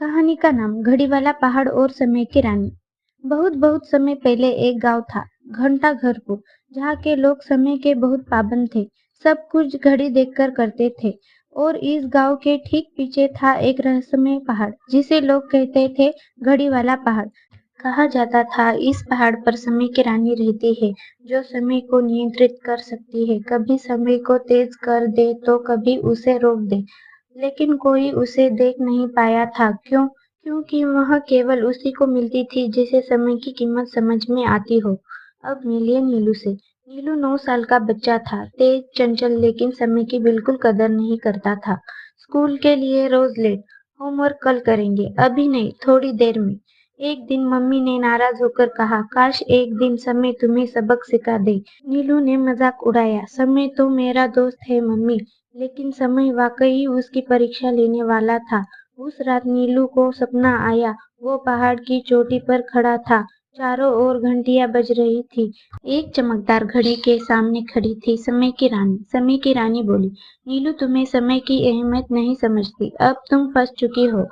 कहानी का नाम घड़ी वाला पहाड़ और समय की रानी। बहुत बहुत समय पहले एक गांव था, घंटा घरपुर, जहाँ के लोग समय के बहुत पाबंद थे। सब कुछ घड़ी देखकर करते थे। और इस गांव के ठीक पीछे था एक रहस्यमय पहाड़, जिसे लोग कहते थे घड़ी वाला पहाड़। कहा जाता था इस पहाड़ पर समय की रानी रहती है, जो समय को नियंत्रित कर सकती है। कभी समय को तेज कर दे तो कभी उसे रोक दे। लेकिन कोई उसे देख नहीं पाया था। क्यों? क्योंकि वह केवल उसी को मिलती थी जिसे समय की कीमत समझ में आती हो। अब मिलिए नीलू से। नीलू 9 साल का बच्चा था, तेज, चंचल, लेकिन समय की बिल्कुल कदर नहीं करता था। स्कूल के लिए रोज लेट। होमवर्क कल करेंगे, अभी नहीं, थोड़ी देर में। एक दिन मम्मी ने नाराज होकर कहा, काश एक दिन समय तुम्हें सबक सिखा दे। नीलू ने मजाक उड़ाया, समय तो मेरा दोस्त है मम्मी। लेकिन समय वाकई उसकी परीक्षा लेने वाला था। उस रात नीलू को सपना आया, वो पहाड़ की चोटी पर खड़ा था। चारों ओर घंटियां बज रही थी। एक चमकदार घड़ी के सामने खड़ी थी समय की रानी। समय की रानी बोली, नीलू, तुम्हें समय की अहमियत नहीं समझती, अब तुम फंस चुकी हो।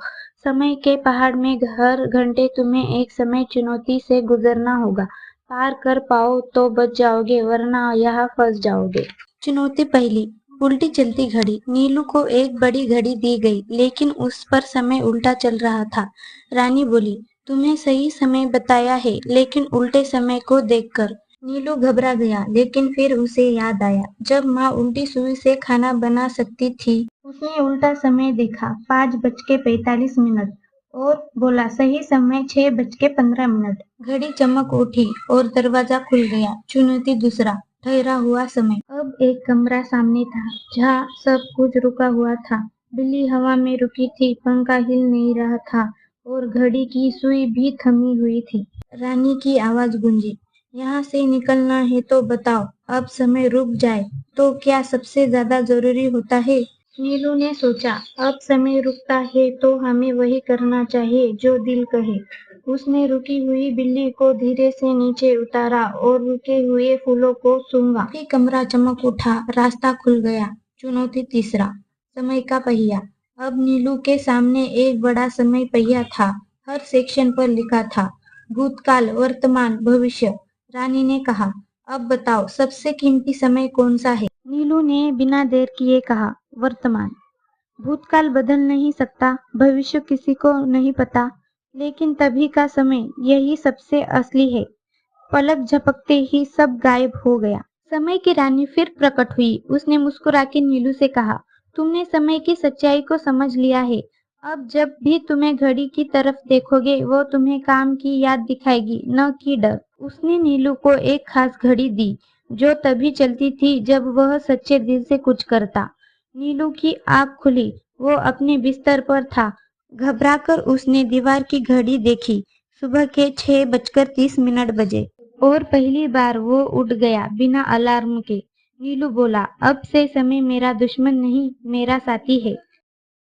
समय के पहाड़ में हर घंटे तुम्हें एक समय चुनौती से गुजरना होगा। पार कर पाओ तो बच जाओगे, वरना यहाँ फंस जाओगे। चुनौती पहली, उल्टी चलती घड़ी। नीलू को एक बड़ी घड़ी दी गई, लेकिन उस पर समय उल्टा चल रहा था। रानी बोली, तुम्हें सही समय बताया है, लेकिन उल्टे समय को देखकर। नीलू घबरा गया, लेकिन फिर उसे याद आया, जब माँ उल्टी सुई से खाना बना सकती थी। उसने उल्टा समय देखा, 5:45 और बोला, सही समय 6:15। घड़ी चमक उठी और दरवाजा खुल गया। चुनौती दूसरा, ठहरा हुआ समय। अब एक कमरा सामने था, जहाँ सब कुछ रुका हुआ था। बिल्ली हवा में रुकी थी, पंखा हिल नहीं रहा था और घड़ी की सुई भी थमी हुई थी। रानी की आवाज गूंजी, यहाँ से निकलना है तो बताओ, अब समय रुक जाए तो क्या सबसे ज्यादा जरूरी होता है? नीलू ने सोचा, अब समय रुकता है तो हमें वही करना चाहिए जो दिल कहे। उसने रुकी हुई बिल्ली को धीरे से नीचे उतारा और रुके हुए फूलों को सूंघा। फिर कमरा चमक उठा, रास्ता खुल गया। चुनौती तीसरा, समय का पहिया। अब नीलू के सामने एक बड़ा समय पहिया था। हर सेक्शन पर लिखा था भूतकाल, वर्तमान, भविष्य। रानी ने कहा, अब बताओ सबसे कीमती समय कौन सा है? नीलू ने बिना देर किए कहा, वर्तमान। भूतकाल बदल नहीं सकता, भविष्य किसी को नहीं पता, लेकिन तभी का समय, यही सबसे असली है। पलक झपकते ही सब गायब हो गया। समय की रानी फिर प्रकट हुई। उसने मुस्कुरा के नीलू से कहा, तुमने समय की सच्चाई को समझ लिया है। अब जब भी तुम्हें घड़ी की तरफ देखोगे, वो तुम्हें काम की याद दिखाएगी, न कि डर। उसने नीलू को एक खास घड़ी दी, जो तभी चलती थी जब वह सच्चे दिल से कुछ करता। नीलू की आंख खुली, वो अपने बिस्तर पर था। घबराकर उसने दीवार की घड़ी देखी। सुबह के 6:30 बजे और पहली बार वो उठ गया बिना अलार्म के। नीलू बोला, अब से समय मेरा दुश्मन नहीं, मेरा साथी है।